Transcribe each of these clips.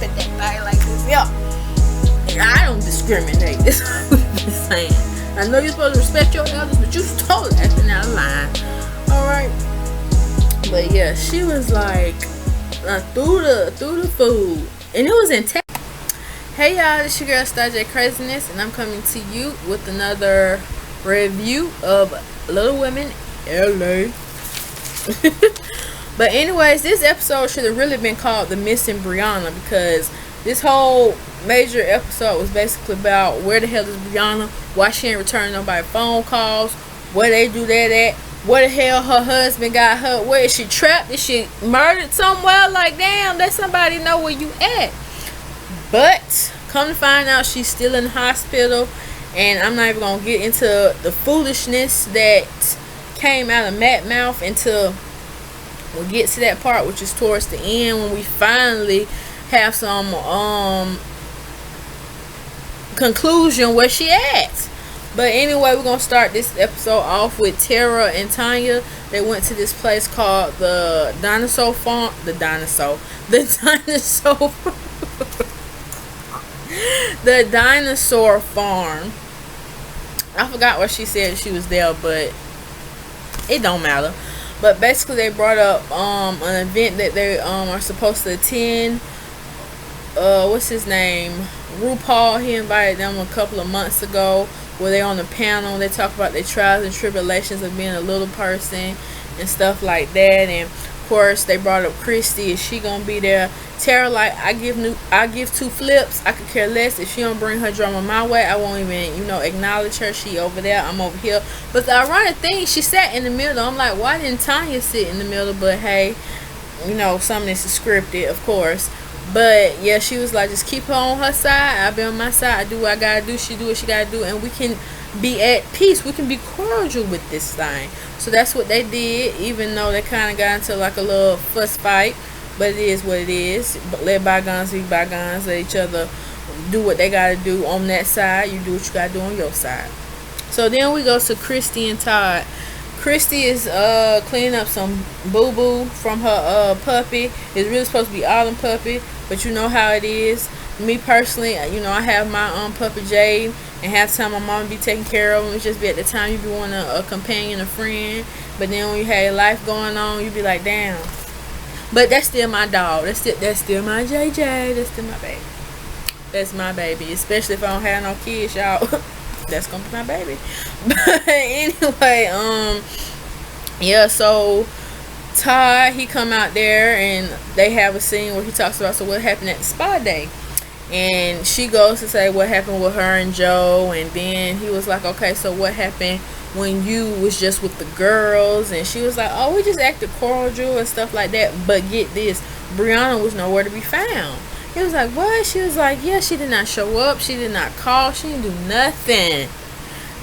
put that thing like this. Yeah. And I don't discriminate. That's what I'm saying. I know you're supposed to respect your elders, but you totally acting out of line. Alright. But yeah, she was like through the food. And it was in text. Hey y'all, it's your girl Starr Kraziness, and I'm coming to you with another review of Little Women LA. But anyways, this episode should have really been called The Missing Brianna, because this whole major episode was basically about where the hell is Brianna, why she ain't returning nobody phone calls, where they do that at, where the hell her husband got her, where is she trapped, is she murdered somewhere? Like, damn, let somebody know where you at. But come to find out, she's still in the hospital, and I'm not even gonna get into the foolishness that came out of Matt's mouth until we'll get to that part, which is towards the end, when we finally have some conclusion where she at. But anyway, we're gonna start this episode off with Tara and Tanya. They went to this place called the dinosaur farm. The dinosaur farm. I forgot what she said she was there, but it don't matter. But basically they brought up an event that they are supposed to attend. What's his name? RuPaul, he invited them a couple of months ago, where they're on the panel. They talk about their trials and tribulations of being a little person and stuff like that. And of course they brought up Christy. Is she gonna be there? Tara like, I give two flips. I could care less. If she don't bring her drama my way, I won't even acknowledge her. She over there, I'm over here. But the ironic thing, she sat in the middle. I'm like, why didn't Tanya sit in the middle? But hey, some of this is scripted, of course. But yeah, she was like, just keep her on her side, I'll be on my side. I do what I gotta do, she do what she gotta do, and we can be at peace. We can be cordial with this thing. So that's what they did, even though they kind of got into like a little fuss fight. But it is what it is. But let bygones be bygones. Let each other do what they gotta do on that side. You do what you gotta do on your side. So then we go to Christy and Todd. Christy is cleaning up some boo-boo from her puppy. It's really supposed to be Autumn puppy, but you know how it is. Me personally, I have my puppy Jade, and half the time my mom be taking care of him. It's just be at the time you be wanting a companion, a friend, but then when you have life going on, you be like, damn. But that's still my dog. That's still my JJ. That's still my baby. That's my baby, especially if I don't have no kids, y'all. That's gonna be my baby. But anyway, yeah, so Todd, he come out there and they have a scene where he talks about, so what happened at the spa day, and she goes to say what happened with her and Joe, and then he was like, okay, so what happened when you was just with the girls? And she was like, oh, we just acted cordial and stuff like that. But get this, Brianna was nowhere to be found. He was like, what? She was like, yeah, she did not show up. She did not call. She didn't do nothing.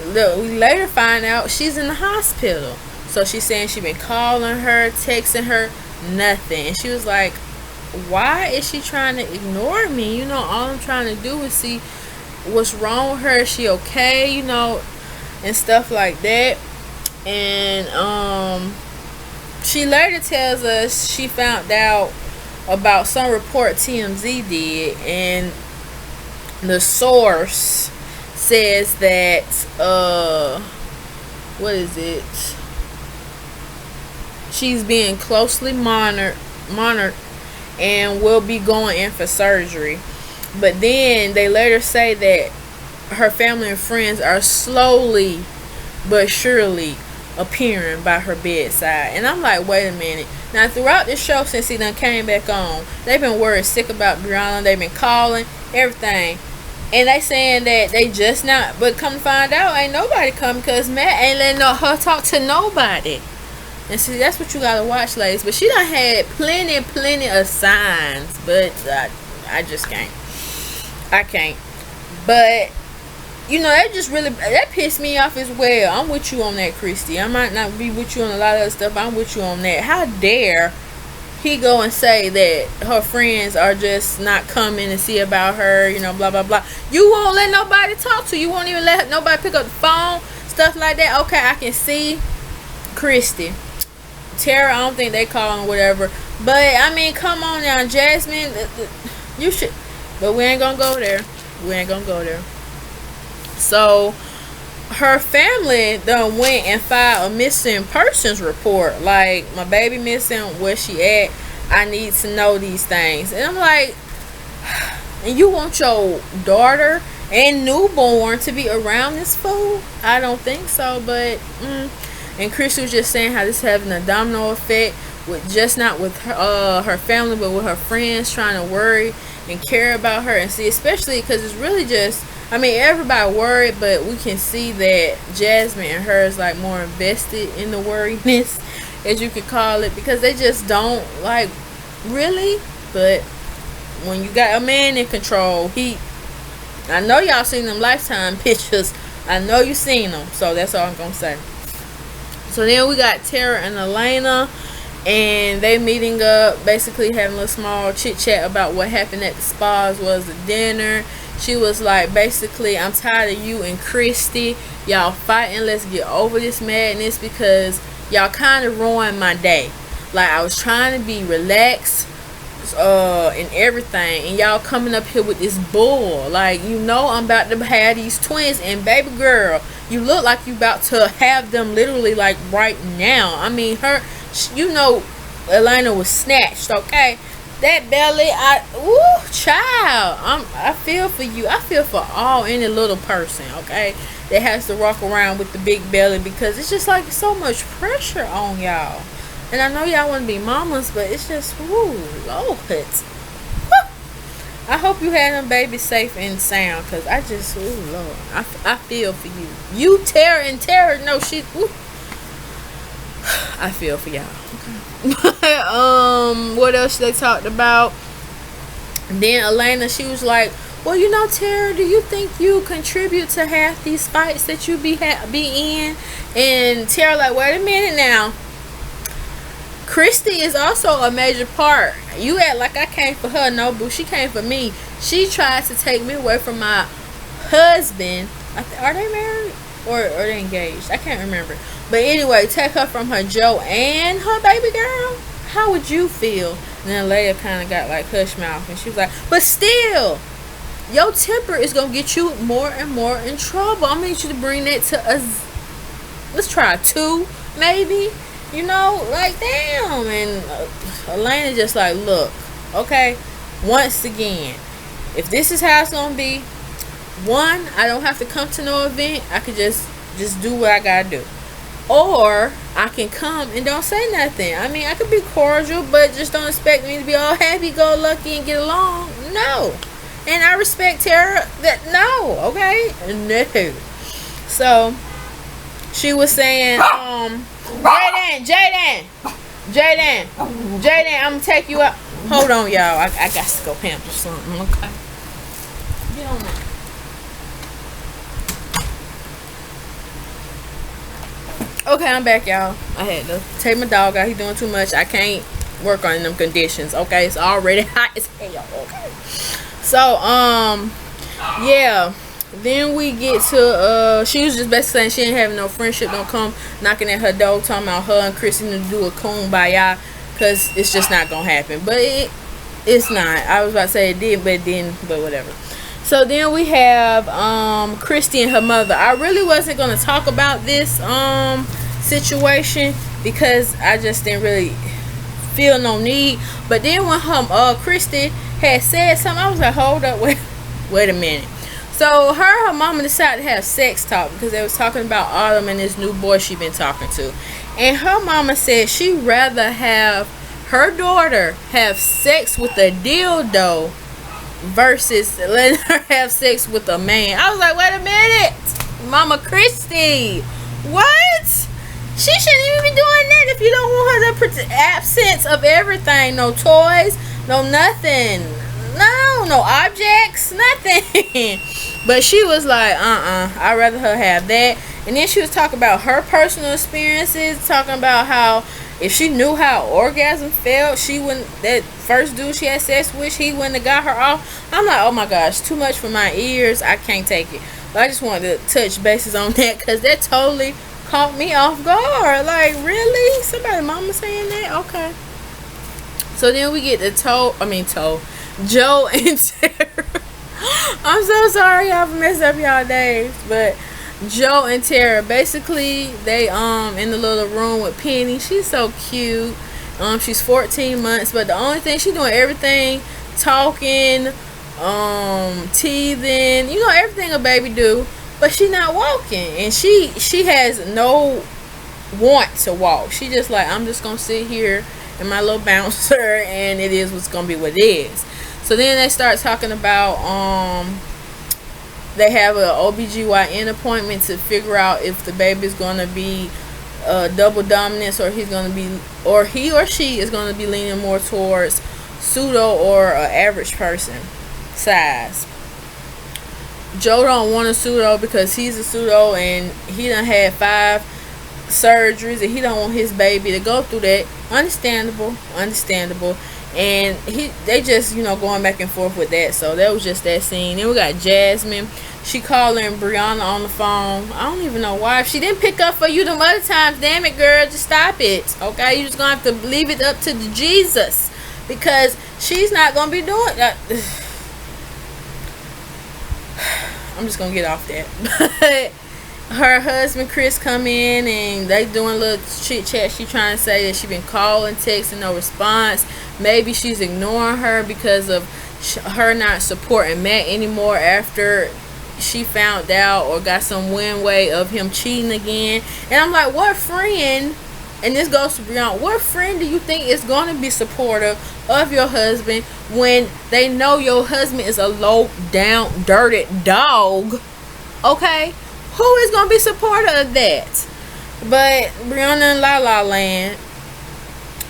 We later find out she's in the hospital. So she's saying she been calling her, texting her, nothing. And she was like, why is she trying to ignore me? All I'm trying to do is see what's wrong with her. Is she okay? And stuff like that. And she later tells us she found out about some report TMZ did, and the source says that what is it, she's being closely monitored and will be going in for surgery. But then they later say that her family and friends are slowly but surely appearing by her bedside. And I'm like, wait a minute. Now, throughout this show, since he done came back on, they've been worried sick about Brianna. They've been calling, everything. And they saying that they just not. But come to find out, ain't nobody coming, because Matt ain't letting her talk to nobody. And see, that's what you gotta watch, ladies. But she done had plenty of signs. But I just can't. I can't. But that just really, that pissed me off as well. I'm with you on that, Christy. I might not be with you on a lot of other stuff, but I'm with you on that. How dare he go and say that her friends are just not coming and see about her, blah blah blah. You won't let nobody talk to you. Won't even let nobody pick up the phone, stuff like that. Okay, I can see Christy. Tara, I don't think they calling whatever, But I mean, come on now, Jasmine, you should. But we ain't gonna go there. We ain't gonna go there. So her family done went and filed a missing persons report. Like, my baby missing, where she at? I need to know these things. And I'm like, and you want your daughter and newborn to be around this fool? I don't think so. But and Chris was just saying how this having a domino effect with just not with her family, but with her friends, trying to worry and care about her. And see, especially because it's really just, I mean, everybody worried, but we can see that Jasmine and her is like more invested in the worriness, as you could call it, because they just don't like really. But when you got a man in control, I know y'all seen them Lifetime pictures. I know you seen them, so that's all I'm gonna say. So then we got Tara and Elena, and they meeting up, basically having a little small chit chat about what happened at the spa as well as the dinner. She was like, basically, I'm tired of you and Christy. Y'all fighting. Let's get over this madness because y'all kind of ruined my day. Like, I was trying to be relaxed and everything, and y'all coming up here with this bull. Like, you know I'm about to have these twins, and baby girl, you look like you about to have them literally like right now. I mean, you know, Elena was snatched, okay? That belly, child, I feel for you. I feel for any little person, okay, that has to walk around with the big belly, because it's just like so much pressure on y'all. And I know y'all want to be mamas, but it's just, Lord. I hope you had them babies safe and sound, because I just, Lord, I feel for you. You, Tara, and Tara, no, she, I feel for y'all. Okay. What else they talked about? Then Elena, she was like, well, you know, Tara, do you think you contribute to half these fights that you be in? And Tara like, wait a minute now. Christy is also a major part. You act like I came for her. No, boo, she came for me. She tried to take me away from my husband. Are they married? Or are they engaged? I can't remember. But anyway, take her from her Joe and her baby girl. How would you feel? And then Leia kind of got like hush mouth, and she was like, but still, your temper is going to get you more and more in trouble. I need you to bring that to us. Let's try 2, maybe. You know, like, damn. And Elena just like, look, okay, once again, if this is how it's going to be, one, I don't have to come to no event. I could just do what I gotta do. Or I can come and don't say nothing. I mean, I could be cordial, but just don't expect me to be all happy-go-lucky and get along. No. And I respect Tara. No, okay? No. So, she was saying, Jaden, I'm gonna take you out. Hold on, y'all. I got to go pamper something, okay? Get on there. Okay, I'm back, y'all. I had to take my dog out. He's doing too much. I can't work on them conditions, okay? It's already hot as hell, okay? So, yeah. Then we get to, she was just basically saying she ain't having no friendship. Don't come knocking at her door talking about her and Kristen to do a kumbaya, because it's just not going to happen. But it's not. I was about to say it did, but it didn't, but whatever. So then we have Christy and her mother. I really wasn't going to talk about this situation because I just didn't really feel no need. But then when Christy had said something, I was like, hold up, wait a minute. So her mama decided to have sex talk because they was talking about Autumn and this new boy she been talking to. And her mama said she'd rather have her daughter have sex with a dildo versus letting her have sex with a man. I was like, wait a minute, Mama Christy, what? She shouldn't even be doing that if you don't want her the absence of everything. No toys, no nothing, no objects, nothing. But she was like, I'd rather her have that. And then she was talking about her personal experiences, talking about how if she knew how orgasm felt, she wouldn't, that first dude she had sex with, he wouldn't have got her off. I'm like, oh my gosh, too much for my ears. I can't take it. But I just wanted to touch bases on that because that totally caught me off guard. Like, really? Somebody mama saying that? Okay. So then we get to Joe and Tara. I'm so sorry y'all for messing up y'all days, but Joe and Tara, basically they in the little room with Penny. She's so cute. She's 14 months, but the only thing she doing everything, talking, teething, you know, everything a baby do, but she not walking, and she has no want to walk. She just like, I'm just gonna sit here in my little bouncer, and it is what's gonna be what it is. So then they start talking about they have a OBGYN appointment to figure out if the baby's gonna be double dominance, or he or she is gonna be leaning more towards pseudo or average person size. Joe don't want a pseudo because he's a pseudo and he done had 5 surgeries, and he don't want his baby to go through that. Understandable. And they just, you know, going back and forth with that. So that was just that scene. Then we got Jasmine. She calling Brianna on the phone. I don't even know why. If she didn't pick up for you them other times, damn it, girl, just stop it. Okay, you just gonna have to leave it up to the Jesus, because she's not gonna be doing that. I'm just gonna get off that. Her husband Chris come in and they doing a little chit chat. She trying to say that she been calling, texting, no response. Maybe she's ignoring her because of her not supporting Matt anymore after she found out or got some wind way of him cheating again. And I'm like, what friend, and this goes to Brianna, what friend do you think is going to be supportive of your husband when they know your husband is a low down dirty dog? Okay, who is going to be supportive of that? But Brianna in La La Land.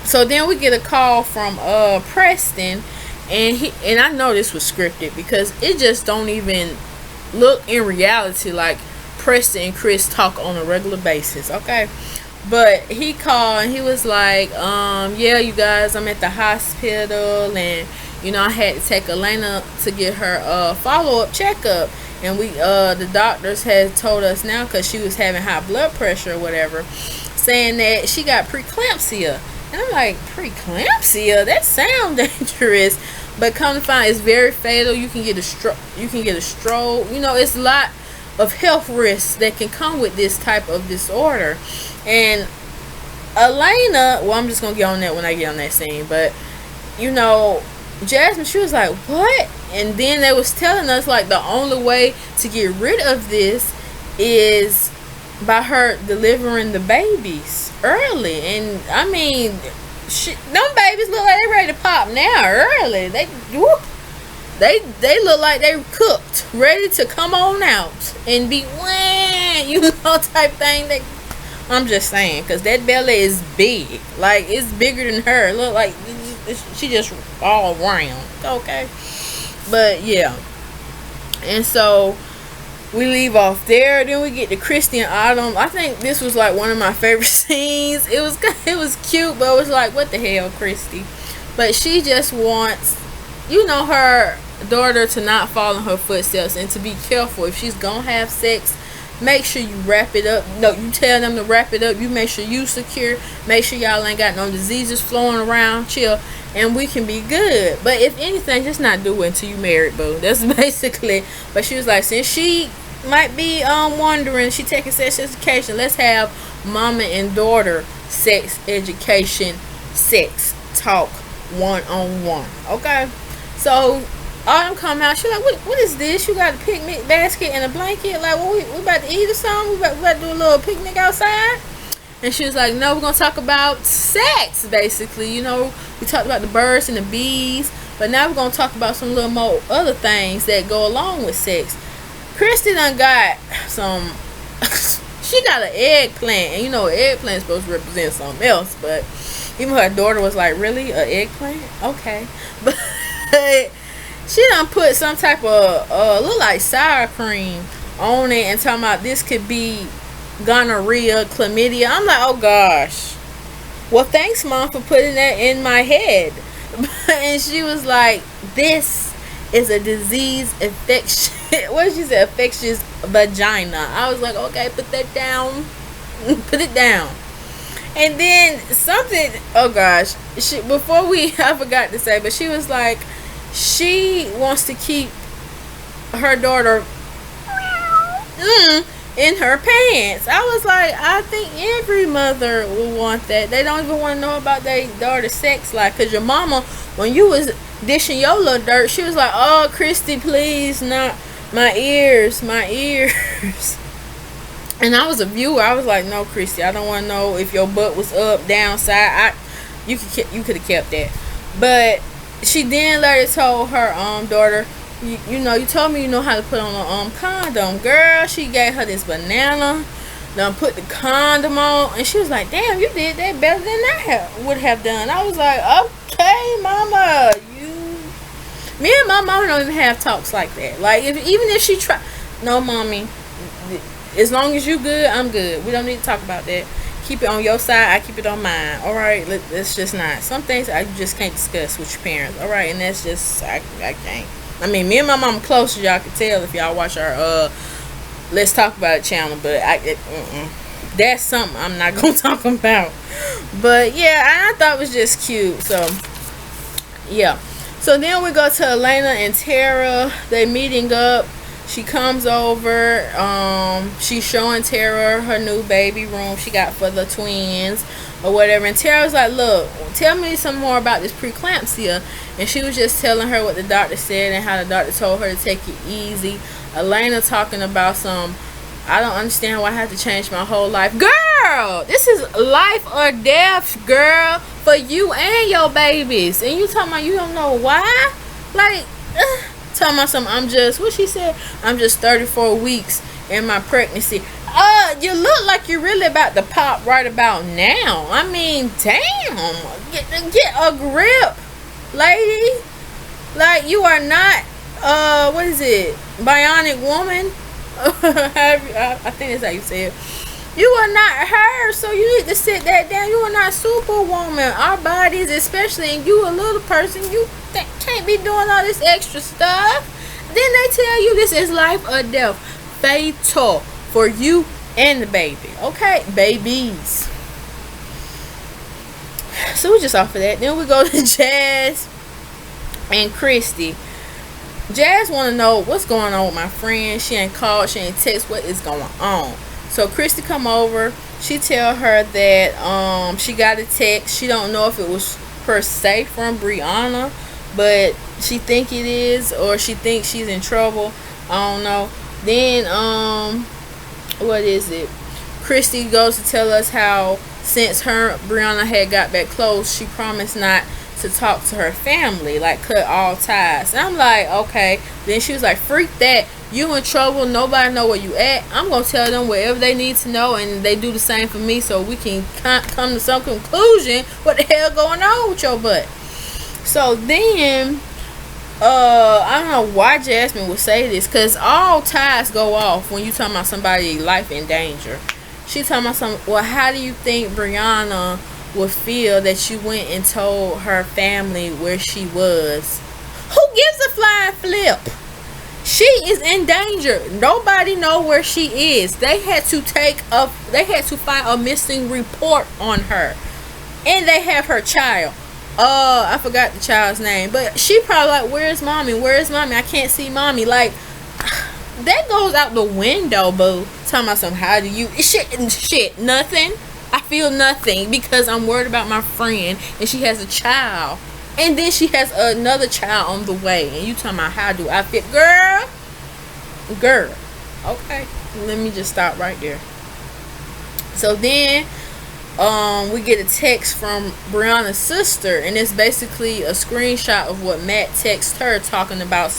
So then we get a call from Preston, and I know this was scripted because it just don't even look in reality like Preston and Chris talk on a regular basis. Okay, but he called and he was like, yeah, you guys, I'm at the hospital, and you know, I had to take Elena to get her follow-up checkup, and we the doctors had told us now, because she was having high blood pressure or whatever, saying that she got preeclampsia. And I'm like, preeclampsia? That sounds dangerous. But come to find, it's very fatal. You can get a stroke. You know, it's a lot of health risks that can come with this type of disorder. And Elena, well, I'm just gonna get on that when I get on that scene. But you know, Jasmine, she was like, what? And then they was telling us like the only way to get rid of this is by her delivering the babies early. And I mean, them babies look like they ready to pop now early. They look like they cooked, ready to come on out and be wham, you know, type thing. I'm just saying, because that belly is big, like it's bigger than her. Look like she just all round. Okay, but yeah. And so we leave off there. Then we get to Christy and Autumn. I think this was like one of my favorite scenes. It was cute, but it was like, what the hell, Christy? But she just wants, you know, her daughter to not fall in her footsteps and to be careful. If she's gonna have sex, make sure you wrap it up. No, you tell them to wrap it up. You make sure you secure. Make sure y'all ain't got no diseases flowing around. Chill, and we can be good. But if anything, just not do it until you married, boo. That's basically. But she was like, since she might be wondering, she taking sex education, let's have mama and daughter sex education, sex talk, one-on-one. Okay, so Autumn come out. She like, what is this? You got a picnic basket and a blanket? Like, what, we about to eat or something? We about to do a little picnic outside? And she was like, no, we're gonna talk about sex, basically. You know, we talked about the birds and the bees, but now we're gonna talk about some little more other things that go along with sex. Christy done got some she got an eggplant, and you know, an eggplant is supposed to represent something else, but even her daughter was like, really, an eggplant? Okay. But she done put some type of look like sour cream on it and talking about this could be gonorrhea, chlamydia. I'm like, oh gosh, well, thanks, Mom, for putting that in my head. And she was like, this is a disease infection. What did she say? Infectious vagina. I was like, okay, put that down. Put it down. And then something, oh gosh, before I forgot to say, but she was like, she wants to keep her daughter in her pants. I was like, I think every mother would want that. They don't even want to know about their daughter's sex life. Because your mama, when you was dishing your little dirt, she was like, oh, Christy, please, not my ears, my ears. And I was a viewer. I was like, no, Christy, I don't want to know if your butt was up, down, side. You could have kept that. But she then later told her daughter, you know, you told me you know how to put on a condom. Girl, she gave her this banana, done put the condom on, and she was like, damn, you did that better than I would have done. I was like, okay, mama, me and my mama don't even have talks like that. Like, even if she try, no, mommy, as long as you good, I'm good. We don't need to talk about that. Keep it on your side, I keep it on mine. All right, let's just not. Some things I just can't discuss with your parents. All right, and that's just I can't. I mean, me and my mom close, as y'all can tell if y'all watch our Let's Talk About It channel, but that's something I'm not gonna talk about. But yeah, I thought it was just cute. So yeah. So then we go to Elena and Tara. They meeting up. She comes over. She's showing Tara her new baby room she got for the twins or whatever. And Tara's like, look, tell me some more about this preeclampsia. And she was just telling her what the doctor said and how the doctor told her to take it easy. Elena talking about I don't understand why I have to change my whole life. Girl, this is life or death, girl, for you and your babies. And you talking about you don't know why? Like, talking about what she said, I'm just 34 weeks in my pregnancy. You look like you're really about to pop right about now. I mean, damn. Get a grip, lady. Like, you are not, what is it? Bionic woman? I think that's how you say it. You are not her, so you need to sit that down. You are not superwoman. Our bodies, especially, and you a little person, you can't be doing all this extra stuff. Then they tell you this is life or death. Fatal for you and the baby. Okay? Babies. So we just off of that. Then we go to Jazz and Christy. Jazz want to know what's going on with my friend. She ain't called. She ain't text. What is going on? So Christy come over. She tell her that she got a text. She don't know if it was per se from Brianna, but she think it is, or she thinks she's in trouble. I don't know. Then what is it? Christy goes to tell us how since Brianna had got back close, she promised not to talk to her family, like cut all ties. And I'm like, okay. Then she was like, freak that, you in trouble, nobody know where you at. I'm gonna tell them wherever they need to know, and they do the same for me, so we can come to some conclusion what the hell going on with your butt. So then I don't know why Jasmine would say this, because all ties go off when you talking about somebody's life in danger. She talking about well, how do you think Brianna would feel that you went and told her family where she was? Who gives a flying flip? She is in danger. Nobody know where she is. They had to file a missing report on her, and they have her child. I forgot the child's name, but she probably like, where's mommy? Where's mommy? I can't see mommy. Like, that goes out the window, boo. Talking about how do you shit nothing. I feel nothing because I'm worried about my friend, and she has a child, and then she has another child on the way, and you talking about how do I feel? Girl, okay, let me just stop right there. So then we get a text from Brianna's sister, and it's basically a screenshot of what Matt texted her, talking about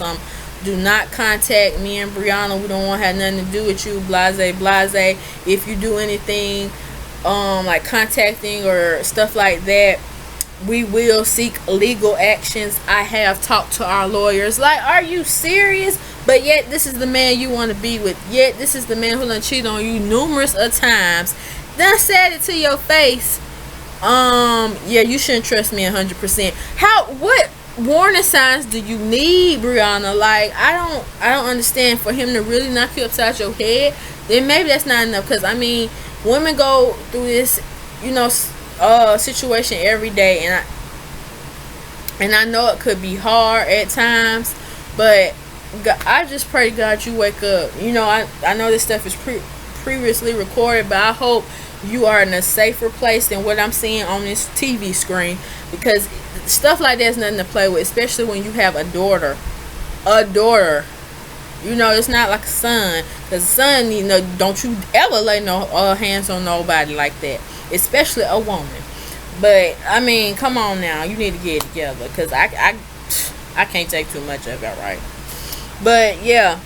do not contact me and Brianna, we don't want to have nothing to do with you, blase blase. If you do anything like contacting or stuff like that, we will seek legal actions. I have talked to our lawyers. Like, are you serious? But yet this is the man you want to be with. Yet this is the man who done cheated on you numerous of times. Done said it to your face. Yeah, you shouldn't trust me 100%. What warning signs do you need, Brianna? Like, I don't understand. For him to really knock you upside your head, then maybe that's not enough. Because I mean, women go through this you know, situation every day, and I know it could be hard at times, but I just pray God you wake up. You know, I know this stuff is previously recorded, but I hope you are in a safer place than what I'm seeing on this TV screen, because stuff like that's nothing to play with, especially when you have a daughter. You know, it's not like a son, because son, you know, don't you ever lay no hands on nobody like that, especially a woman. But I mean, come on now, you need to get it together, because I can't take too much of it, right? But yeah,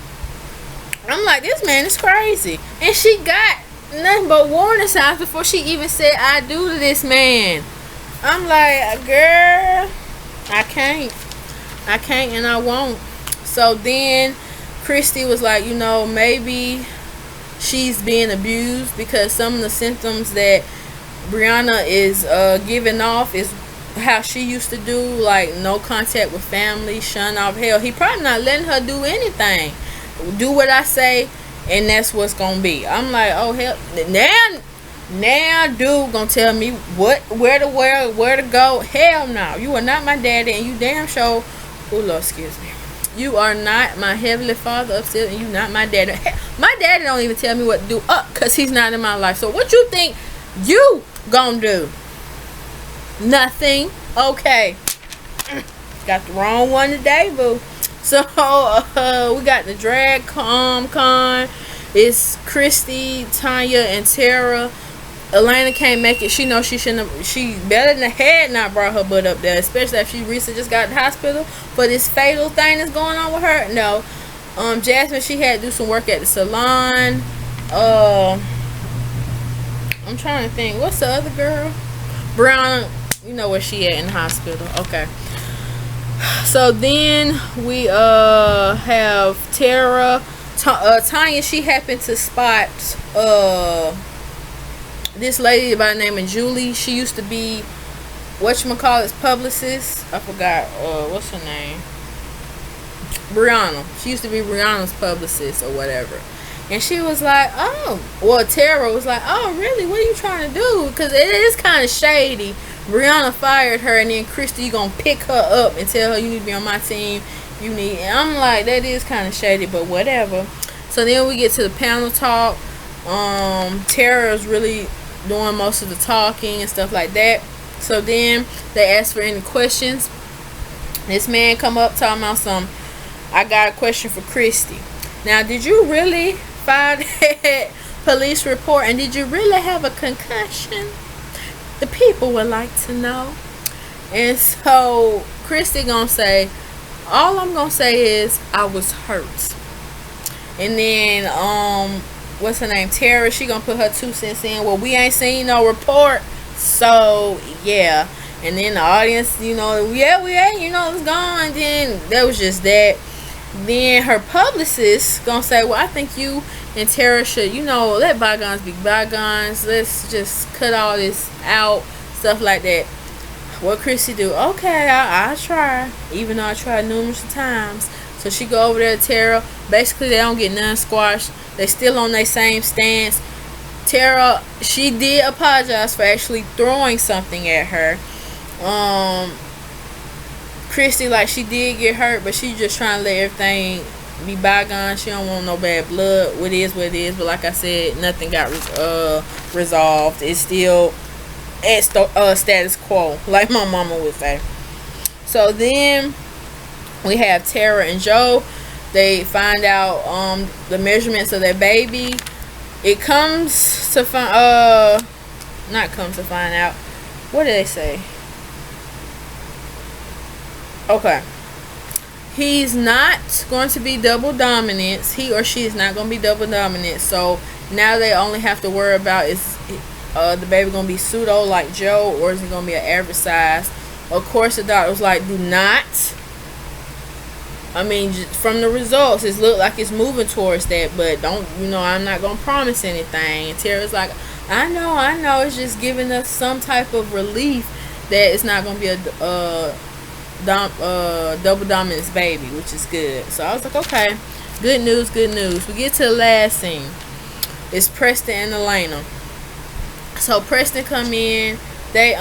I'm like, this man is crazy, and she got nothing but warning signs before she even said I do to this man. I'm like, girl, I can't, and I won't. So then Christy was like, you know, maybe she's being abused, because some of the symptoms that Brianna is giving off is how she used to do, like no contact with family, shun off. Hell, he probably not letting her do anything. Do what I say, and that's what's gonna be. I'm like, oh hell, now dude gonna tell me where to go. Hell no, you are not my daddy, and you damn sure, oh Lord, excuse me, you are not my heavenly father upstairs, and you not my daddy. My daddy don't even tell me what to do cause he's not in my life. So what you think you gonna do? Nothing. Okay, got the wrong one today, boo. So we got the drag con. It's Christy, Tanya, and Tara. Elena can't make it. She knows she shouldn't have. She better than had not brought her butt up there, especially if she recently just got to the hospital for this fatal thing that's going on with her. No, Jasmine, she had to do some work at the salon. I'm trying to think. What's the other girl? Brown. You know where she at in the hospital. Okay. So then we have Tara. Tanya, she happened to spot this lady by the name of Julie. She used to be whatchamacallit's publicist. I forgot what's her name. Brianna. She used to be Brianna's publicist or whatever. And she was like, oh, well, Tara was like, oh, really? What are you trying to do? Because it is kind of shady. Brianna fired her, and then Christy gonna pick her up and tell her, you need to be on my team. And I'm like, that is kind of shady, but whatever. So then we get to the panel talk. Tara's really doing most of the talking and stuff like that. So then they ask for any questions. This man come up talking about I got a question for Christy. Now, did you really file that police report, and did you really have a concussion? The people would like to know. And so Christy gonna say, all I'm gonna say is I was hurt. And then what's her name, Tara, she gonna put her 2 cents in. Well, we ain't seen no report, so yeah. And then the audience, you know, yeah, we ain't, you know, it's gone. Then that was just that. Then her publicist gonna say, well, I think you and Tara should, you know, let bygones be bygones. Let's just cut all this out, stuff like that. What Chrissy do? Okay, I'll try, even though I tried numerous times. So she go over there to Tara. Basically, they don't get none squashed. They still on their same stance. Tara, she did apologize for actually throwing something at her. Christy, like, she did get hurt, but she just trying to let everything be bygone. She don't want no bad blood. What is what it is. But like I said, nothing got resolved. It's still at status quo, like my mama would say. So then we have Tara and Joe. They find out the measurements of their baby. It comes to find not comes to find out. What did they say? Okay. He's not going to be double dominant. He or she is not going to be double dominant. So now they only have to worry about is the baby going to be pseudo like Joe, or is it going to be an average size? Of course, the doctor was like, do not. I mean, from the results, it looked like it's moving towards that, but don't, you know, I'm not going to promise anything. And Tara's like, I know, it's just giving us some type of relief that it's not going to be a double dominance baby, which is good. So I was like, okay, good news. We get to the last scene. It's Preston and Elena. So Preston come in. They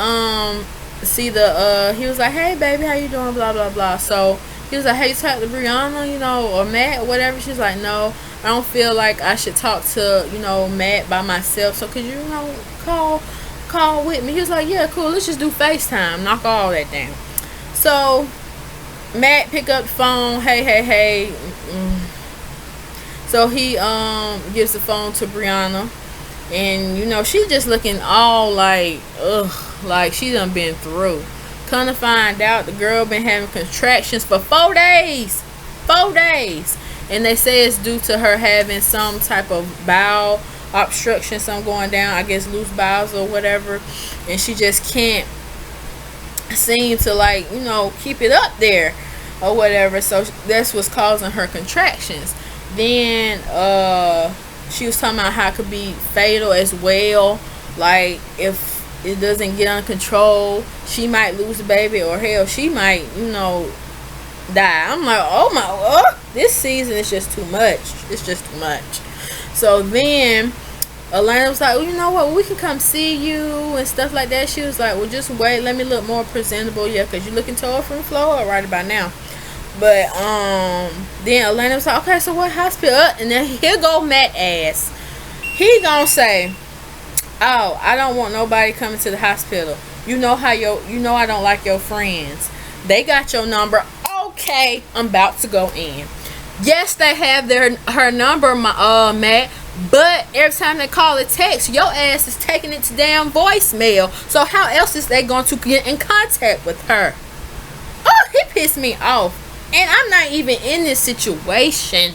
see the he was like, hey baby, how you doing? Blah blah blah. So he was like, hey, you talk to Brianna, or Matt, whatever. She's like, no, I don't feel like I should talk to Matt by myself. So could you call with me? He was like, yeah, cool. Let's just do FaceTime. Knock all that down. So Matt pick up the phone. Hey. So he gives the phone to Brianna. And she's just looking all like, ugh, like she done been through. Come to find out, the girl been having contractions for 4 days. 4 days. And they say it's due to her having some type of bowel obstruction, something going down, I guess loose bowels or whatever. And she just can't seem to, like, keep it up there or whatever. So that's what's causing her contractions. Then she was talking about how it could be fatal as well. Like, if it doesn't get under control, she might lose the baby, or hell, she might, die. I'm like, this season is just too much. It's just too much. So then Elena was like, well, you know what, we can come see you and stuff like that. She was like, well, just wait, let me look more presentable. Yeah, because you're looking tall from Florida right about now. But then Elena was like, okay, so what hospital? And then here go Matt ass. He gonna say, oh, I don't want nobody coming to the hospital. I don't like your friends. They got your number. Okay, I'm about to go in. Yes, they have her number, Matt. But every time they call or text, your ass is taking it to damn voicemail. So how else is they going to get in contact with her? Oh, he pissed me off. And I'm not even in this situation.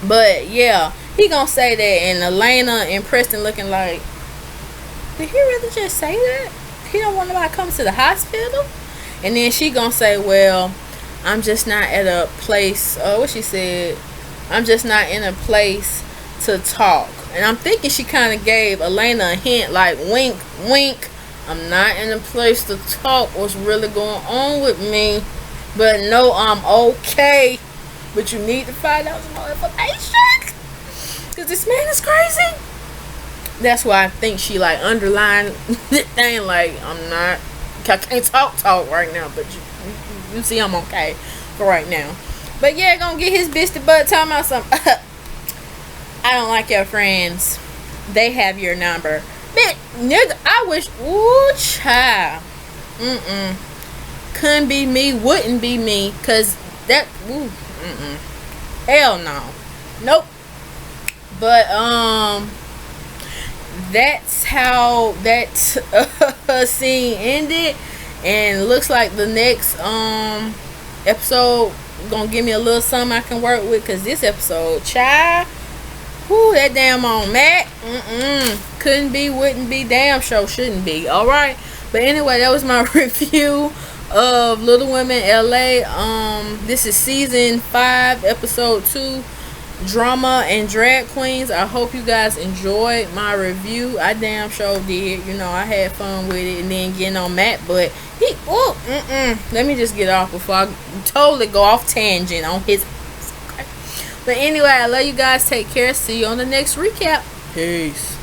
But yeah, he gonna say that, and Elena and Preston looking like, did he really just say that? He don't want nobody to come to the hospital? And then she gonna say, well, I'm just not at a place, what she said, I'm just not in a place to talk. And I'm thinking she kind of gave Elena a hint, like, wink, wink, I'm not in a place to talk what's really going on with me. But no, I'm okay. But you need to find out some more information, because this man is crazy. That's why I think she, like, underlined the thing, like, I can't talk right now, but you see I'm okay for right now. But yeah, gonna get his bitch to butt talking about something. I don't like your friends. They have your number. Bitch, nigga, I wish, ooh, child. Couldn't be me, wouldn't be me, cause that, hell no. Nope. But, that's how that scene ended. And looks like the next episode gonna give me a little something I can work with, because this episode, child, whoo, that damn on Matt, couldn't be, wouldn't be, damn sure shouldn't be. Alright, but anyway, that was my review of Little Women LA. This is season 5, episode 2, drama and drag queens. I hope you guys enjoyed my review. I damn sure did. I had fun with it. And then getting on Matt, but he, let me just get off before I totally go off tangent on his. Okay. But anyway, I love you guys. Take care. See you on the next recap. Peace.